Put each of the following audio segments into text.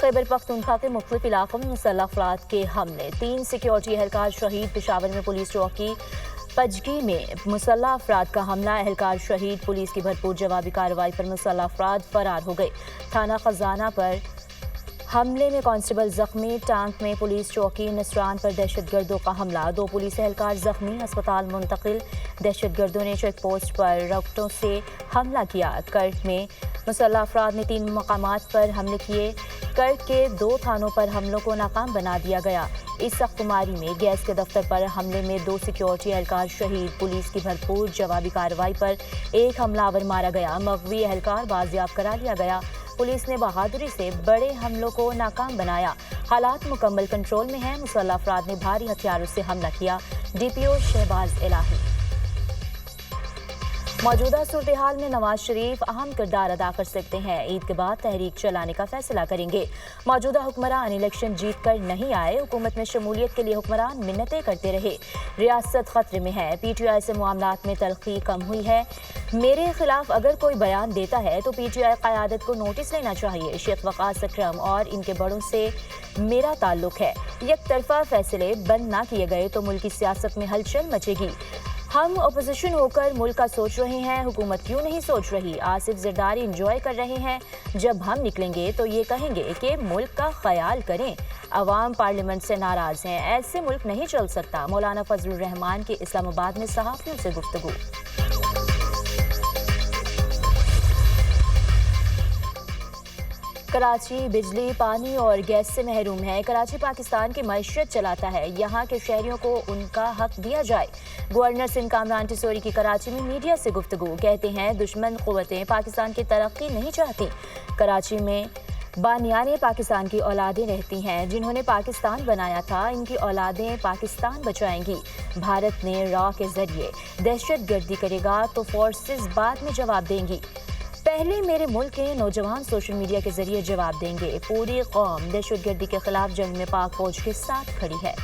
खैबर पख्तूनख्वा के मुख्तलिफ इलाकों में मुसल्लह अफराद के हमले, 3 सिक्योरिटी एहलकार शहीद। पेशावर में पुलिस चौकी पजगी में मुसल्लह अफराद का हमला, एहलकार शहीद। पुलिस की भरपूर जवाबी कार्रवाई पर मुसल्लह अफराद फरार हो गए। थाना खजाना पर हमले में कांस्टेबल जख्मी। टांक में पुलिस चौकी नसरान पर दहशतगर्दों का हमला, 2 पुलिस एहलकार जख्मी, अस्पताल मुंतकिल। दहशतगर्दों ने चेक पोस्ट पर रॉकेटों से हमला किया। कर्क में मुसल्लह अफराद ने 3 मकामात पर हमले किए। कर्क के 2 थानों पर हमलों को नाकाम बना दिया गया। इस सख्तमारी में गैस के दफ्तर पर हमले में 2 सिक्योरिटी एहलकार शहीद। पुलिस की भरपूर जवाबी कार्रवाई पर 1 हमलावर मारा गया। मगवी एहलकार बाजियाब करा लिया गया। पुलिस ने बहादुरी से बड़े हमलों को नाकाम बनाया। हालात मुकम्मल कंट्रोल में हैं। मुसल्लह अफराद ने भारी हथियारों से हमला किया। डीपीओ शहबाज इलाही। मौजूदा सूरत हाल में नवाज शरीफ अहम किरदार अदा कर सकते हैं। ईद के बाद तहरीक चलाने का फैसला करेंगे। मौजूदा हुक्मरान इलेक्शन जीत कर नहीं आए। हुकूमत में शमूलियत के लिए हुक्मरान मिन्नतें करते रहे। रियासत खतरे में है। पीटीआई से मामलात में तलखी कम हुई है। मेरे खिलाफ अगर कोई बयान देता है तो पीटीआई क़यादत को नोटिस लेना चाहिए। शेख वक़ास अकरम और इनके बड़ों से मेरा ताल्लुक है। एक तरफा फैसले बंद ना किए गए तो मुल्क की सियासत में हलचल मचेगी। हम अपोजिशन होकर मुल्क का सोच रहे हैं, हुकूमत क्यों नहीं सोच रही। आसिफ जरदारी इंजॉय कर रहे हैं। जब हम निकलेंगे तो ये कहेंगे कि मुल्क का ख्याल करें। अवाम पार्लियामेंट से नाराज हैं, ऐसे मुल्क नहीं चल सकता। मौलाना फजलुर रहमान की इस्लामाबाद में सहाफ़ियों से गुफ्तगू। कराची बिजली, पानी और गैस से महरूम है। कराची पाकिस्तान की मईशत चलाता है। यहाँ के शहरियों को उनका हक दिया जाए। गवर्नर सिंध कामरान टिसोरी की कराची में मीडिया से गुफ्तगू। कहते हैं दुश्मन क़ुव्वतें पाकिस्तान की तरक्की नहीं चाहती। कराची में बानियाने पाकिस्तान की औलादें रहती हैं, जिन्होंने पाकिस्तान बनाया था। इनकी औलादें पाकिस्तान बचाएंगी। भारत ने रॉ के जरिए दहशत गर्दी करेगा तो फोर्सेस बाद में जवाब देंगी। पहले मेरे मुल्क के नौजवान सोशल मीडिया के जरिए जवाब देंगे। पूरी कौम दहशतगर्दी के खिलाफ जंग में पाक फौज के साथ खड़ी है।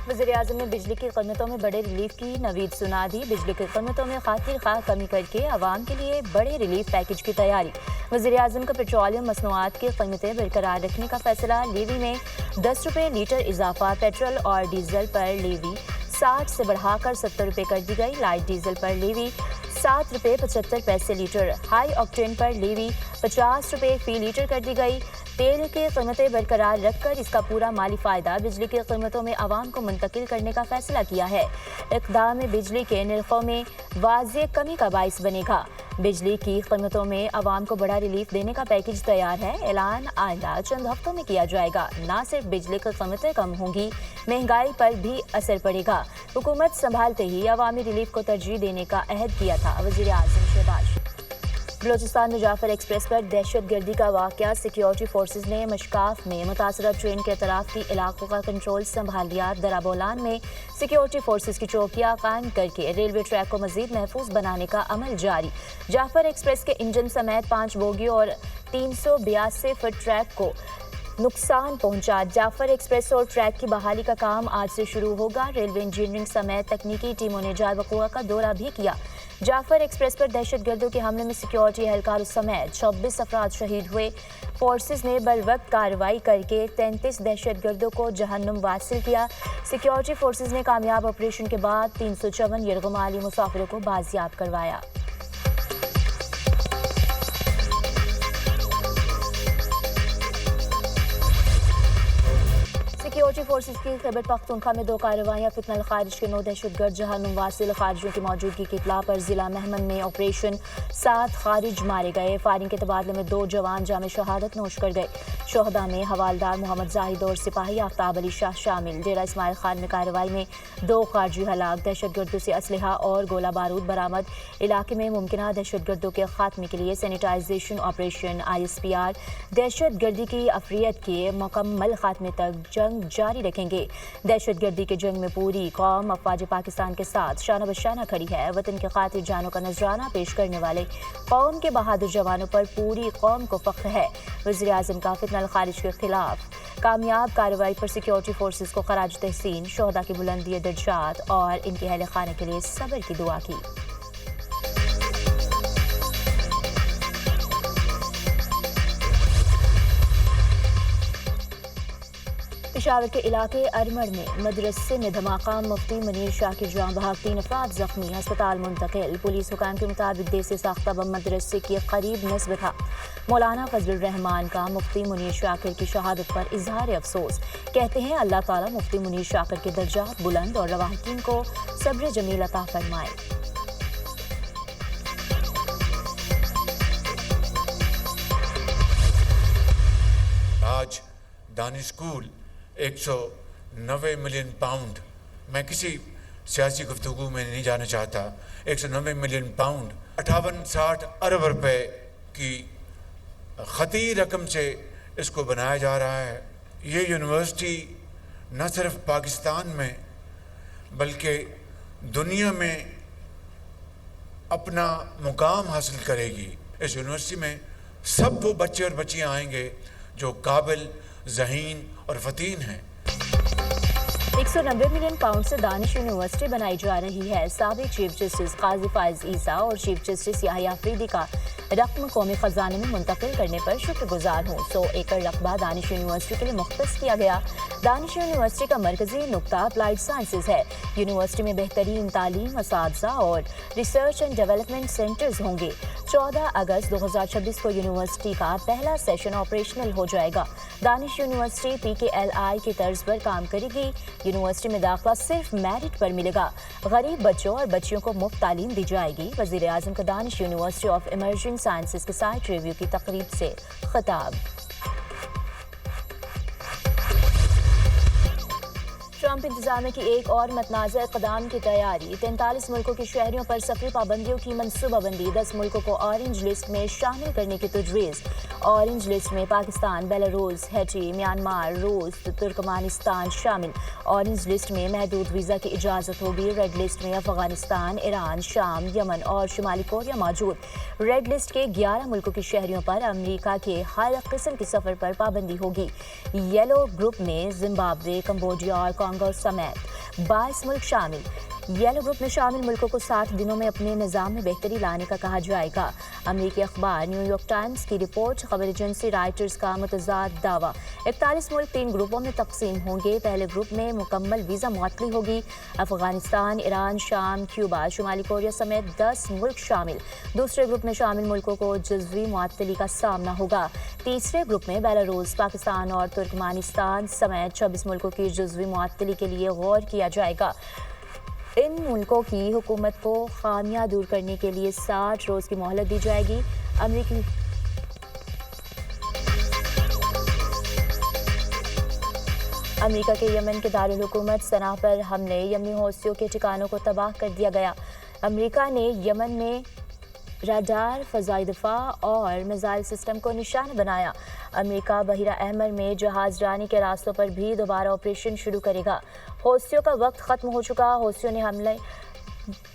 वज़ीर-ए-आज़म ने बिजली की कीमतों में बड़े रिलीफ की नवीद सुना दी। बिजली की कीमतों में खातिर खा कमी करके आवाम के लिए बड़े रिलीफ पैकेज की तैयारी। वज़ीर-ए-आज़म का पेट्रोलियम मसनूआत की कीमतें बरकरार रखने का फैसला। लेवी में 10 रुपये लीटर इजाफा। पेट्रोल और डीजल पर लेवी 60 से बढ़ाकर 70 रुपये कर दी गई। लाइट डीजल पर लेवी 7 रुपये 75 पैसे लीटर। हाई ऑक्टेन पर लेवी 50 रुपये फी लीटर कर दी गई। तेल की कीमतें बरकरार रखकर इसका पूरा माली फ़ायदा बिजली की कीमतों में आवाम को मुंतकिल करने का फैसला किया है। इक़दाम बिजली के निर्खों में वाज़ेह कमी का बाइस बनेगा। बिजली की कीमतों में आवाम को बड़ा रिलीफ देने का पैकेज तैयार है। ऐलान आइंदा चंद हफ्तों में किया जाएगा। ना सिर्फ बिजली की कीमतें कम होंगी, महंगाई पर भी असर पड़ेगा। हुकूमत संभालते ही अवामी रिलीफ को तरजीह देने का अहद किया था वज़ीर-ए-आज़म शहबाज। बलोचिस्तान में जाफर एक्सप्रेस पर दहशत गर्दी का वाक़या। सिक्योरिटी फोर्सेज ने मशकाफ में मुतासरा ट्रेन के अतराफ की इलाकों का कंट्रोल संभाल लिया। दराबोलान में सिक्योरिटी फोर्सेज की चौकियां कायम करके रेलवे ट्रैक को मजीद महफूज बनाने का अमल जारी। जाफर एक्सप्रेस के इंजन समेत 5 बोगियों और 382 फुट ट्रैक को नुकसान पहुंचा। जाफर एक्सप्रेस और ट्रैक की बहाली का काम आज से शुरू होगा। रेलवे इंजीनियरिंग समेत तकनीकी टीमों ने जार वक़ुआ का दौरा भी किया। जाफर एक्सप्रेस पर दहशतगर्दों के हमले में सिक्योरिटी एहलकारों समेत 26 अफराद शहीद हुए। फोर्सेस ने बरवक्त कार्रवाई करके 33 दहशतगर्दों को जहन्नुम वासिल किया। सिक्योरिटी फोर्सेस ने कामयाब ऑपरेशन के बाद 354 यरगमाली मुसाफिरों को बाजियाब करवाया। सिक्योरिटी फोर्सेज की खैबर पख्तूनख्वा में 2 कार्रवाइयाँ। फितनल खारिज के 9 दहशतगर्द जहन्नुम वासिल। खारिजियों की मौजूदगी की इत्तला पर जिला महमन में ऑपरेशन। 7 खारिज मारे गए। फायरिंग के तबादले में 2 जवान जामे शहादत नोश कर गए। शोहदा में हवालदार मोहम्मद जाहिद और सिपाही आफ्ताब अली शाह शामिल। डेरा इस्माइल खान में कार्रवाई में 2 खारजी हलाक। दहशतगर्दों से असलहा और गोला बारूद बरामद। इलाके में मुमकिन दहशतगर्दों के खात्मे के लिए सैनिटाइजेशन ऑपरेशन। ISPR दहशतगर्दी की अफरियत के मुकम्मल खात्मे तक जंग जारी रखेंगे। दहशतगर्दी के जंग में पूरी कौम अफवाज पाकिस्तान के साथ शाना बशाना खड़ी है। वतन के खातिर जानों का नजराना पेश करने वाले कौम के बहादुर जवानों पर पूरी कौम को फख्र है। वज़ीर-ए-आज़म का फितनल खारिज के खिलाफ कामयाब कार्रवाई पर सिक्योरिटी फोर्सेज को खराज तहसीन। शोहदा की बुलंदी दर्जात और इनके अहल खाने के लिए सब्र की दुआ की। पेशावर के इलाके अरमड़ में मदरसे में धमाका, मुफ्ती मुनीर शाह की जान बहक, 3 अफराद जख्मी, अस्पताल मुंतकिल। पुलिस हुकाम के मुताबिक देसी साख्ता बम मदरसे के करीब नस्ब था। मौलाना फजलुर रहमान का मुफ्ती मुनीर शाकिर की शहादत पर इजहार अफसोस। कहते हैं अल्लाह ताला मुफ्ती मुनीर शाकिर के दर्जात बुलंद और रवाहिकीन को सब्र जमील अता फरमाए। आज दानिश स्कूल 190 मिलियन पाउंड, मैं किसी सियासी गुफ्तगू में नहीं जाना चाहता, 190 मिलियन पाउंड 58-60 अरब रुपए की खती रकम से इसको बनाया जा रहा है। ये यूनिवर्सिटी न सिर्फ पाकिस्तान में बल्कि दुनिया में अपना मुकाम हासिल करेगी। इस यूनिवर्सिटी में सब वो बच्चे और बच्चियाँ आएंगे जो काबिल, ज़हीन और फतीन हैं। 190 मिलियन पाउंड से दानिश यूनिवर्सिटी बनाई जा रही है। साबिक चीफ जस्टिस काजी फाइज ईसा और चीफ जस्टिस याहिया अफरीदी का रकम कौमी खजाने में मुंतकिल करने पर शुक्रगुजार हूँ। 100 एकड़ रकबा दानिश यूनिवर्सिटी के लिए मुख्तस किया गया। दानिश यूनिवर्सिटी का मरकजी नुक्ता अप्लाइड साइंसेज है। यूनिवर्सिटी में बेहतरीन तालीम, असातिज़ा और रिसर्च एंड डेवलपमेंट सेंटर्स होंगे। 14 अगस्त 2026 को यूनिवर्सिटी का पहला सेशन ऑपरेशनल हो जाएगा। दानिश यूनिवर्सिटी PKLI की तर्ज पर काम करेगी। यूनिवर्सिटी में दाखिला सिर्फ मेरिट पर मिलेगा। गरीब बच्चों और बच्चियों को मुफ्त तालीम दी जाएगी। वज़ीर आज़म का Danish university of emerging sciences के साइट रिव्यू की तकरीब से खिताब। ट्रंप इंतजामिया की एक और मतनाज़ इक़दाम की तैयारी। 43 मुल्कों के शहरियों पर सफरी पाबंदियों की मनसूबाबंदी। 10 मुल्कों को ऑरेंज लिस्ट में शामिल करने की तजवीज़। ऑरेंज लिस्ट में पाकिस्तान, बेलारूस, हैटी, म्यांमार, रूस, तुर्कमानिस्तान शामिल। ऑरेंज लिस्ट में महदूद वीज़ा की इजाज़त होगी। रेड लिस्ट में अफगानिस्तान, ईरान, शाम, यमन और शुमाली कोरिया मौजूद। रेड लिस्ट के 11 मुल्कों के शहरियों पर अमरीका के हर किस्म के सफ़र पर पाबंदी होगी। येलो ग्रुप में जिम्बाब्वे, कंबोडिया और कांगो समेत 22 मुल्क शामिल। येलो ग्रुप में शामिल मुल्कों को 60 दिनों में अपने निज़ाम में बेहतरी लाने का कहा जाएगा। अमरीकी अखबार न्यूयॉर्क टाइम्स की रिपोर्ट, खबर एजेंसी राइटर्स का मुतज़ाद दावा। 41 मुल्क 3 ग्रुपों में तकसीम होंगे। पहले ग्रुप में मुकम्मल वीज़ा मुअत्तली होगी। अफगानिस्तान, ईरान, शाम, क्यूबा, शुमाली कोरिया समेत 10 मुल्क शामिल। दूसरे ग्रुप में शामिल मुल्कों को जज़वी मुअत्तली का सामना होगा। तीसरे ग्रुप में बेलारूस, पाकिस्तान और तुर्कमानिस्तान समेत 26 मुल्कों की जज़वी मुअत्तली के लिए गौर किया जाएगा। इन मुल्कों की हुकूमत को खामियां दूर करने के लिए 60 रोज़ की मोहलत दी जाएगी। अमेरिका के यमन के दारुल हुकूमत सना पर हमले, यमनी हौसियों के ठिकानों को तबाह कर दिया गया। अमेरिका ने यमन में रडार, फ़ज़ाई दिफा और मिसाइल सिस्टम को निशाना बनाया। अमेरिका बहिरा अहमर में जहाज रानी के रास्तों पर भी दोबारा ऑपरेशन शुरू करेगा। हौसियों का वक्त ख़त्म हो चुका। हौसियों ने हमले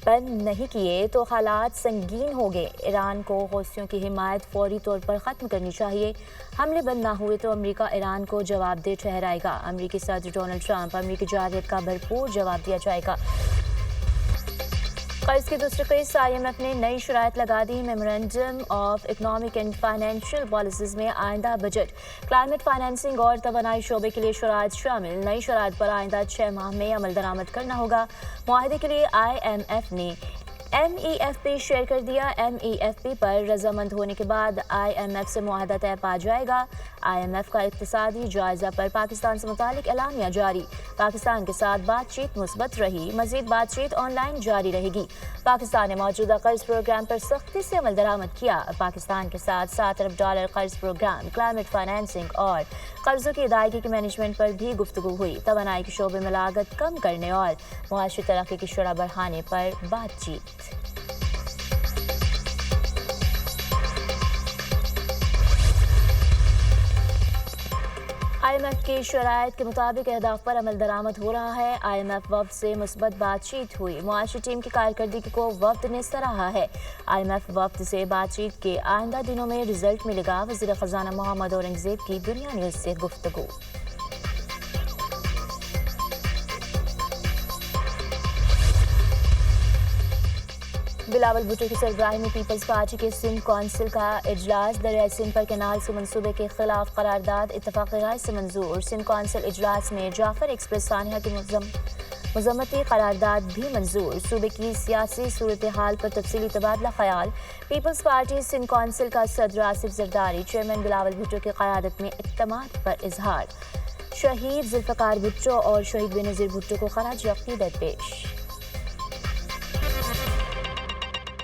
बंद नहीं किए तो हालात संगीन हो गए। ईरान को हौसियों की हिमायत फौरी तौर पर ख़त्म करनी चाहिए। हमले बंद ना हुए तो अमेरिका ईरान को जवाबदेह ठहराएगा। अमेरिकी सदर डोनाल्ड ट्रंप, अमेरिकी जारत का भरपूर जवाब दिया जाएगा। कर्ज की दूसरी किस्त IMF ने नई शराइत लगा दी। Memorandum of economic and financial policies में आइंदा बजट, क्लाइमेट फाइनेंसिंग और तवानाई शोबे के लिए शराइत शामिल। नई शराइत पर आइंदा 6 माह में अमल दरामद करना होगा। मुआहदे के लिए IMF ने MEFP शेयर कर दिया। MEFP पर रजामंद होने के बाद IMF से मुआहदा तय पा जाएगा। IMF का इक्तिसादी जायजा पर पाकिस्तान से मुतालिक एलानिया जारी। पाकिस्तान के साथ बातचीत मुस्बत रही। मजीद बातचीत ऑनलाइन जारी रहेगी। पाकिस्तान ने मौजूदा कर्ज प्रोग्राम पर सख्ती से अमल दरामद किया। पाकिस्तान के साथ $7 अरब कर्ज प्रोग्राम, क्लाइमेट फाइनेंसिंग और कर्जों की अदायगी की मैनेजमेंट पर भी गुफ्तगू हुई। तवानाई के शोबे में लागत कम करने और मुआशी तरक्की की शरह बढ़ाने पर बातचीत। IMF की शराइत के मुताबिक अहदाफ पर अमल दरामद हो रहा है। IMF वफ्द से मुस्बत बातचीत हुई। मुआशी टीम की कारकर्दगी को वफ्द ने सराहा है। IMF वफ्द से बातचीत के आइंदा दिनों में रिजल्ट मिलेगा। वज़ीर ख़ज़ाना मोहम्मद औरंगज़ेब की दुनिया न्यूज़ से गुफ्तगू। بلاول بھٹو کی سربراہی میں پیپلز پارٹی کے سندھ کونسل کا اجلاس دریائے سندھ پر کینال سے منصوبے کے خلاف قرارداد اتفاقی رائے سے منظور سندھ کونسل اجلاس میں جعفر ایکسپریس سانحہ کی مذمتی قرارداد بھی منظور صوبے کی سیاسی صورتحال پر تفصیلی تبادلہ خیال پیپلز پارٹی سندھ کونسل کا صدر آصف زرداری چیئرمین بلاول بھٹو کی قیادت میں اعتماد پر اظہار شہید ذوالفقار بھٹو اور شہید بے نظیر بھٹو کو خراج عقیدت پیش